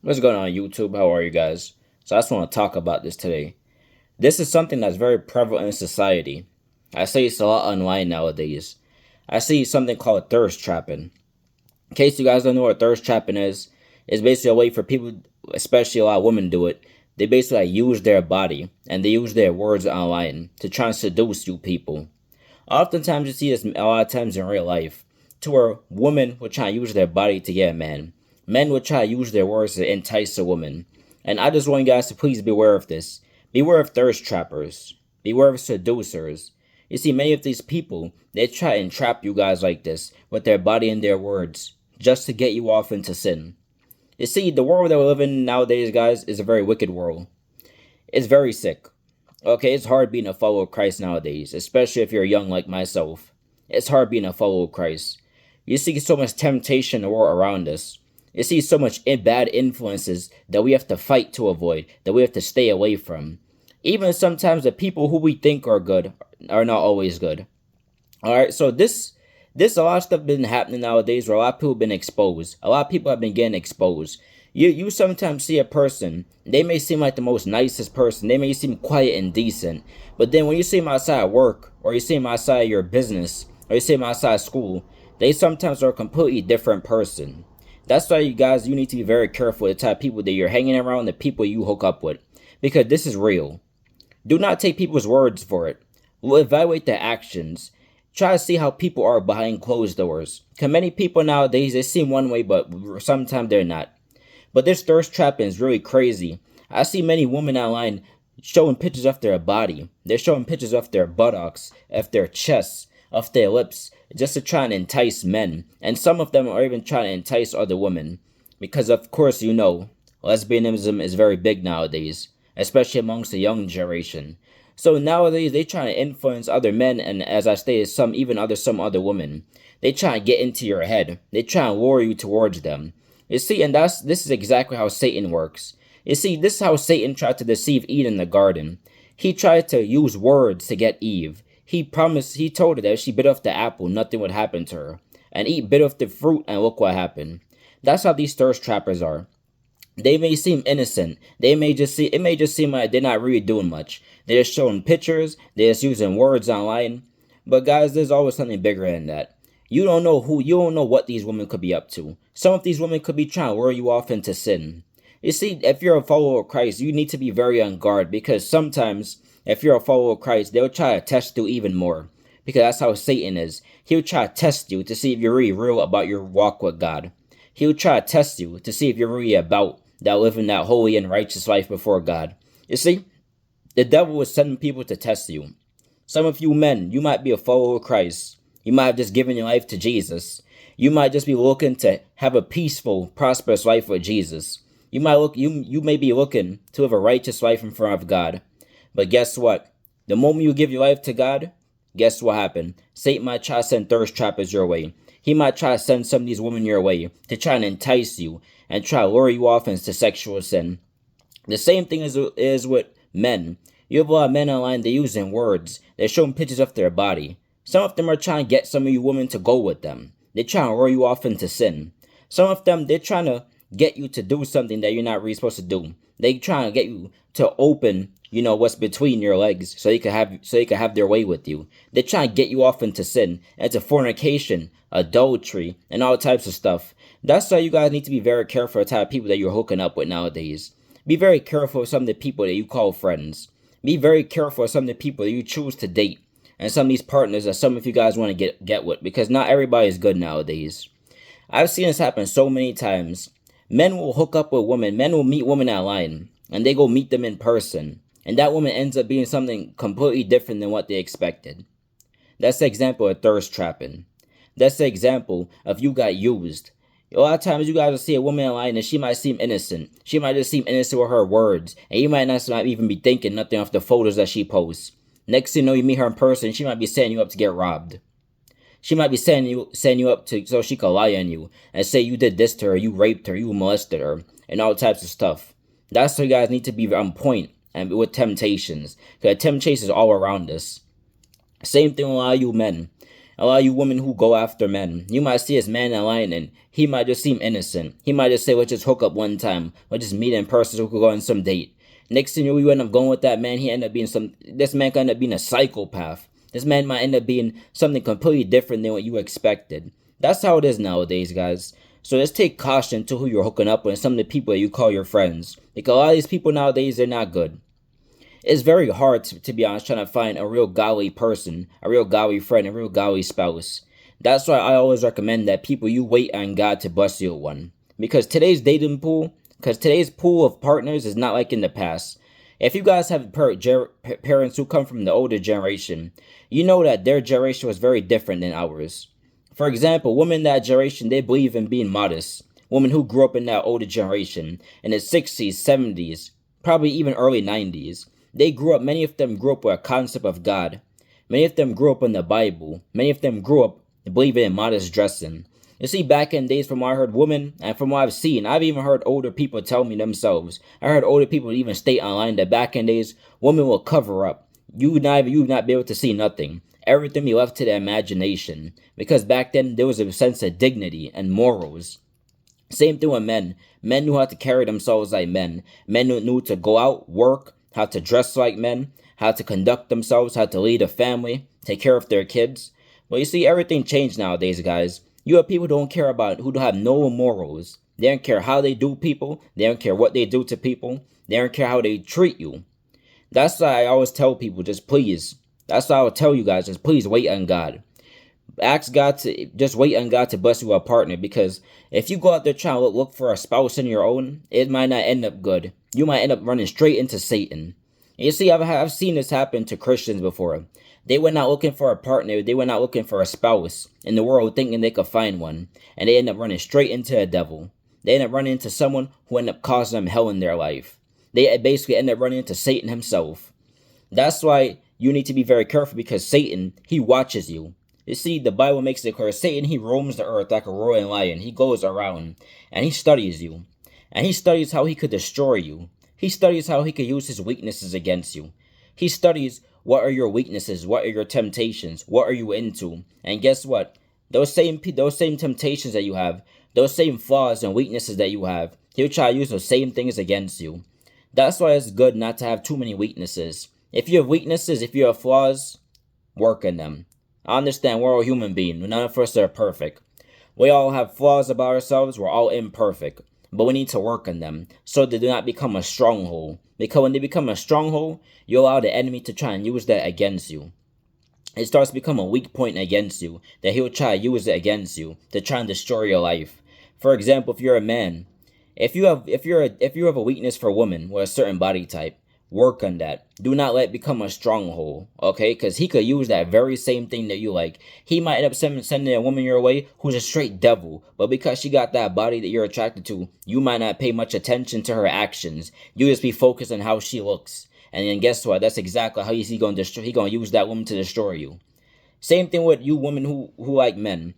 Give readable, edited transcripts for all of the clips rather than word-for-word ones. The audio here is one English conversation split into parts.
What's going on, YouTube? How are you guys? So, I just want to talk about this today. This is something that's very prevalent in society. I see it's a lot online nowadays. I see something called thirst trapping. In case you guys don't know what thirst trapping is, it's basically a way for people, especially a lot of women, do it. They basically use their body and they use their words online to try and seduce you people. Oftentimes, you see this a lot of times in real life, to where women will try to use their body to get a man. Men will try to use their words to entice a woman. And I just want you guys to please beware of this. Beware of thirst trappers. Beware of seducers. You see, many of these people, they try and trap you guys like this with their body and their words just to get you off into sin. You see, the world that we live in nowadays, guys, is a very wicked world. It's very sick. Okay, it's hard being a follower of Christ nowadays, especially if you're young like myself. It's hard being a follower of Christ. You see so much temptation in the world around us. You see so much bad influences that we have to fight to avoid, that we have to stay away from. Even sometimes the people who we think are good are not always good. Alright, so this a lot of stuff been happening nowadays where a lot of people have been exposed. A lot of people have been getting exposed. You sometimes see a person, they may seem like the most nicest person, they may seem quiet and decent, but then when you see them outside work, or you see them outside your business, or you see them outside school, they sometimes are a completely different person. That's why you need to be very careful with the type of people that you're hanging around, the people you hook up with, because this is real. Do not take people's words for it. Evaluate their actions. Try to see how people are behind closed doors. Because many people nowadays, they seem one way, but sometimes they're not. But this thirst trapping is really crazy. I see many women online showing pictures of their body. They're showing pictures of their buttocks, of their chests, of their lips, just to try and entice men. And some of them are even trying to entice other women. Because, of course, lesbianism is very big nowadays, especially amongst the young generation. So nowadays they try to influence other men, and as I stated, some other women. They try to get into your head. They try to lure you towards them. You see, and this is exactly how Satan works. You see, this is how Satan tried to deceive Eve in the garden. He tried to use words to get Eve. He told her that if she bit off the apple, nothing would happen to her. And Eve bit off the fruit, and look what happened. That's how these thirst trappers are. They may seem innocent. It may just seem like they're not really doing much. They're just showing pictures. They're just using words online. But guys, there's always something bigger than that. You don't know what these women could be up to. Some of these women could be trying to lure you off into sin. You see, if you're a follower of Christ, you need to be very on guard, because sometimes if you're a follower of Christ, they'll try to test you even more. Because that's how Satan is. He'll try to test you to see if you're really real about your walk with God. He'll try to test you to see if you're really about that living that holy and righteous life before God. You see, the devil is sending people to test you. Some of you men, you might be a follower of Christ. You might have just given your life to Jesus. You might just be looking to have a peaceful, prosperous life with Jesus. You may be looking to live a righteous life in front of God. But guess what? The moment you give your life to God, guess what happened? Satan might try to send thirst trappers your way. He might try to send some of these women your way to try and entice you and try to lure you off into sexual sin. The same thing is with men. You have a lot of men online, they're using words. They're showing pictures of their body. Some of them are trying to get some of you women to go with them. They're trying to lure you off into sin. Some of them, they're trying to get you to do something that you're not really supposed to do. They're trying to get you to open, what's between your legs so they can have their way with you. They're trying to get you off into sin, into fornication, adultery, and all types of stuff. That's why you guys need to be very careful of the type of people that you're hooking up with nowadays. Be very careful of some of the people that you call friends. Be very careful of some of the people that you choose to date, and some of these partners that some of you guys want to get with, because not everybody is good nowadays. I've seen this happen so many times. Men will hook up with women, men will meet women online, and they go meet them in person, and that woman ends up being something completely different than what they expected. That's the example of thirst trapping. That's the example of you got used. A lot of times you guys will see a woman online and she might seem innocent. She might just seem innocent with her words, and you might not even be thinking nothing of the photos that she posts. Next thing you know, you meet her in person, she might be setting you up to get robbed. She might be setting you up to so she could lie on you and say you did this to her, you raped her, you molested her, and all types of stuff. That's why you guys need to be on point and with temptations, because temptations is all around us. Same thing with a lot of you men. A lot of you women who go after men, you might see this man in line and he might just seem innocent. He might just say, let's just hook up one time. Let's just meet in person so we could go on some date. Next thing you end up going with that man, this man could end up being a psychopath. This man might end up being something completely different than what you expected. That's how it is nowadays, guys. So just take caution to who you're hooking up with and some of the people that you call your friends. Because a lot of these people nowadays, they're not good. It's very hard, to be honest, trying to find a real godly person, a real godly friend, a real godly spouse. That's why I always recommend that people, you wait on God to bless you with one. Because today's pool of partners is not like in the past. If you guys have parents who come from the older generation, you know that their generation was very different than ours. For example, women in that generation, they believe in being modest. Women who grew up in that older generation, in the 60s, 70s, probably even early 90s, many of them grew up with a concept of God. Many of them grew up in the Bible. Many of them grew up believing in modest dressing. You see, back in days, from what I heard women, and from what I've seen, I've even heard older people tell me themselves. I heard older people even state online that back in days, women will cover up. You would not be able to see nothing. Everything be left to the imagination. Because back then, there was a sense of dignity and morals. Same thing with men. Men knew how to carry themselves like men. Men knew to go out, work, how to dress like men, how to conduct themselves, how to lead a family, take care of their kids. Well, you see, everything changed nowadays, guys. You have people who don't have no morals. They don't care how they do people. They don't care what they do to people. They don't care how they treat you. That's why I always tell people, that's why I would tell you guys, just please wait on God. Just wait on God to bless you with a partner, because if you go out there trying to look for a spouse in your own, it might not end up good. You might end up running straight into Satan. And you see, I've seen this happen to Christians before. They went out looking for a partner. They went out looking for a spouse in the world thinking they could find one. And they end up running straight into a devil. They end up running into someone who end up causing them hell in their life. They basically end up running into Satan himself. That's why you need to be very careful, because Satan, he watches you. You see, the Bible makes it clear. Satan, he roams the earth like a roaring lion. He goes around and he studies you. And he studies how he could destroy you. He studies how he could use his weaknesses against you. He studies what are your weaknesses, what are your temptations, what are you into. And guess what? Those same temptations that you have, those same flaws and weaknesses that you have, he'll try to use those same things against you. That's why it's good not to have too many weaknesses. If you have weaknesses, if you have flaws, work on them. I understand we're all human beings. None of us are perfect. We all have flaws about ourselves. We're all imperfect. But we need to work on them so they do not become a stronghold. Because when they become a stronghold, you allow the enemy to try and use that against you. It starts to become a weak point against you, that he'll try to use it against you to try and destroy your life. For example, if you're a man, if you have a weakness for women with a certain body type, work on that. Do not let it become a stronghold, okay? Because he could use that very same thing that you like. He might end up sending a woman your way who's a straight devil, but because she got that body that you're attracted to, you might not pay much attention to her actions. You just be focused on how she looks. And then guess what? That's exactly how he's going to use that woman to destroy you. Same thing with you women who like men.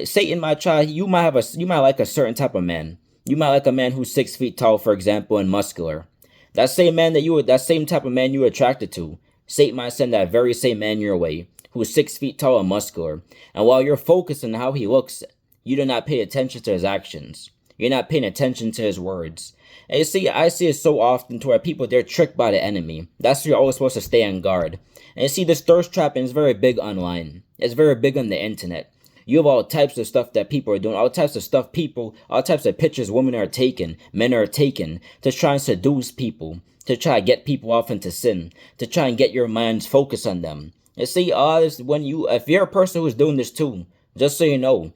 Satan might try, you might like a certain type of man. You might like a man who's 6 feet tall, for example, and muscular. That same type of man you're attracted to, Satan might send that very same man your way, who is 6 feet tall and muscular. And while you're focused on how he looks, you do not pay attention to his actions. You're not paying attention to his words. And you see, I see it so often to where people, they're tricked by the enemy. That's why you're always supposed to stay on guard. And you see, this thirst trapping is very big online. It's very big on the internet. You have all types of stuff that people are doing, all types of pictures women are taking, men are taking, to try and seduce people, to try and get people off into sin, to try and get your minds focused on them. You see, if you're a person who's doing this too, just so you know,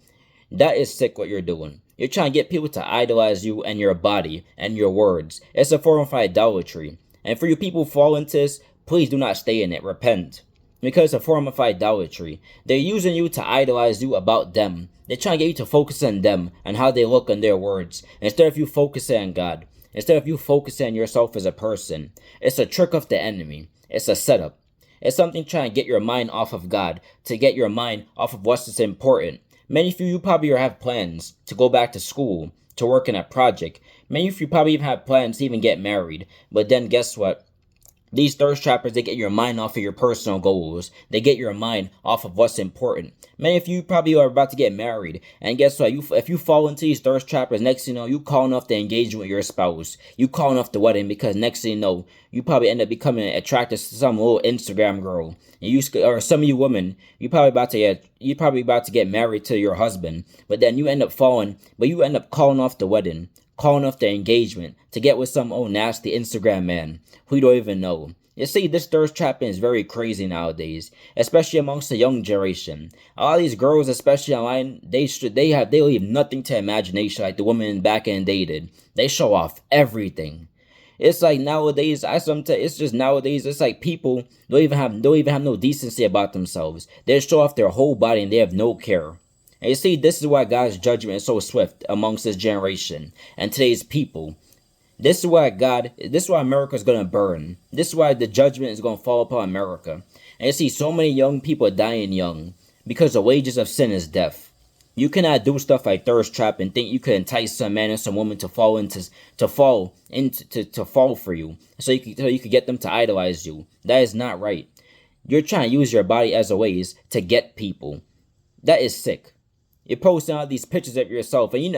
that is sick what you're doing. You're trying to get people to idolize you and your body and your words. It's a form of idolatry. And for you people who fall into this, please do not stay in it. Repent. Because it's a form of idolatry. They're using you to idolize you about them. They're trying to get you to focus on them and how they look on their words, instead of you focusing on God. Instead of you focusing on yourself as a person. It's a trick of the enemy. It's a setup. It's something trying to get your mind off of God, to get your mind off of what's important. Many of you probably have plans to go back to school, to work in a project. Many of you probably even have plans to even get married. But then guess what? These thirst trappers, they get your mind off of your personal goals. They get your mind off of what's important. Many of you probably are about to get married, and guess what? If you fall into these thirst trappers, next thing you know, you calling off the engagement with your spouse. You calling off the wedding because next thing you know, you probably end up becoming attracted to some little Instagram girl. And or some of you women, you probably about to get married to your husband, but then you end up calling off the wedding, calling off the engagement to get with some old nasty Instagram man who you don't even know. You see, this thirst trapping is very crazy nowadays, especially amongst the young generation. A lot of these girls, especially online, they leave nothing to imagination like the women back in the day did. They show off everything. It's like nowadays, it's like people don't even have no decency about themselves. They show off their whole body and they have no care. And you see, this is why God's judgment is so swift amongst this generation and today's people. This is why America is going to burn. This is why the judgment is going to fall upon America. And you see so many young people dying young because the wages of sin is death. You cannot do stuff like thirst trap and think you could entice some man or some woman to fall for you, so you could get them to idolize you. That is not right. You're trying to use your body as a ways to get people. That is sick. You're posting all these pictures of yourself, and you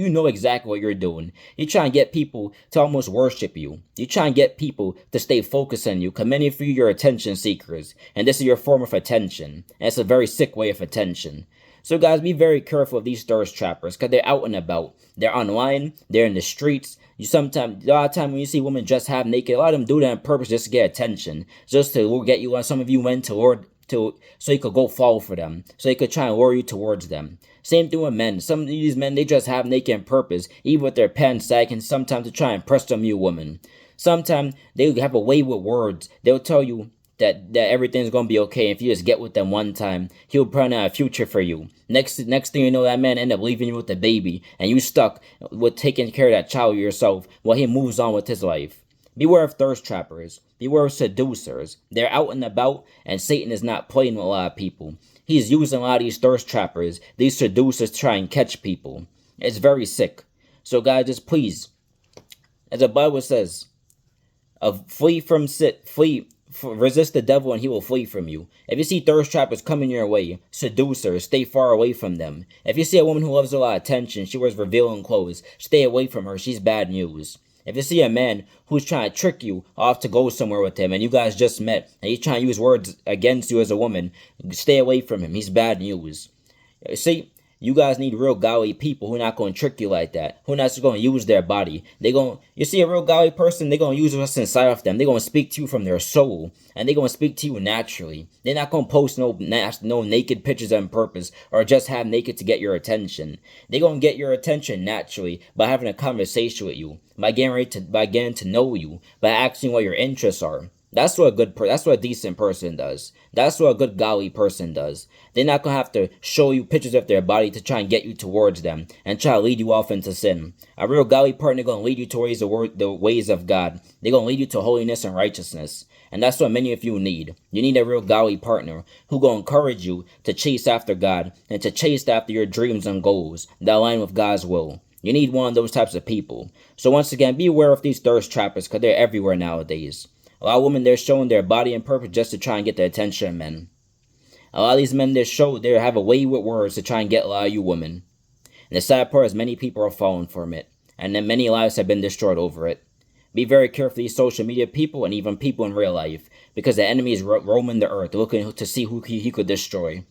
know exactly what you're doing. You're trying to get people to almost worship you. You're trying to get people to stay focused on you, because many of you are attention seekers, and this is your form of attention, and it's a very sick way of attention. So guys, be very careful of these thirst trappers, because they're out and about. They're online, they're in the streets. A lot of time when you see women dressed half naked, a lot of them do that on purpose just to get attention, just to get you. Some of you went so you could go fall for them, so you could try and lure you towards them. Same thing with men. Some of these men, they just have naked on purpose, even with their pants sagging, sometimes to try and impress some you women. Sometimes they have a way with words. They'll tell you that everything's gonna be okay if you just get with them one time. He'll plan out a future for you. Next thing you know, that man end up leaving you with the baby, and you stuck with taking care of that child yourself while he moves on with his life. Beware of thirst trappers. Beware of seducers. They're out and about, and Satan is not playing with a lot of people. He's using a lot of these thirst trappers, these seducers, to try and catch people. It's very sick. So guys, just please, as the Bible says, resist the devil and he will flee from you. If you see thirst trappers coming your way, seducers, stay far away from them. If you see a woman who loves a lot of attention, she wears revealing clothes, stay away from her. She's bad news. If you see a man who's trying to trick you off to go somewhere with him, and you guys just met, and he's trying to use words against you as a woman, stay away from him. He's bad news. See, you guys need real godly people who are not going to trick you like that, who are not just going to use their body. You see a real godly person, they're going to use what's inside of them. They're going to speak to you from their soul, and they're going to speak to you naturally. They're not going to post no naked pictures on purpose, or just have naked to get your attention. They're going to get your attention naturally by having a conversation with you, by getting to know you, by asking what your interests are. That's what a decent person does. That's what a good godly person does. They're not gonna have to show you pictures of their body to try and get you towards them and try to lead you off into sin. A real godly partner gonna lead you towards the ways of God. They're gonna lead you to holiness and righteousness. And that's what many of you need. You need a real godly partner who gonna encourage you to chase after God and to chase after your dreams and goals that align with God's will. You need one of those types of people. So once again, be aware of these thirst trappers, because they're everywhere nowadays. A lot of women, they're showing their body and purpose just to try and get the attention of men. A lot of these men, they have a way with words to try and get a lot of you women. And the sad part is many people are falling from it. And then many lives have been destroyed over it. Be very careful of these social media people and even people in real life, because the enemy is roaming the earth looking to see who he could destroy.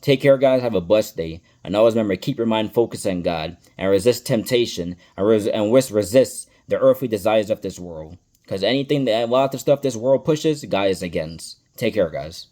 Take care, guys. Have a blessed day. And always remember, keep your mind focused on God and resist temptation and resist the earthly desires of this world. Because a lot of the stuff this world pushes, God is against. Take care, guys.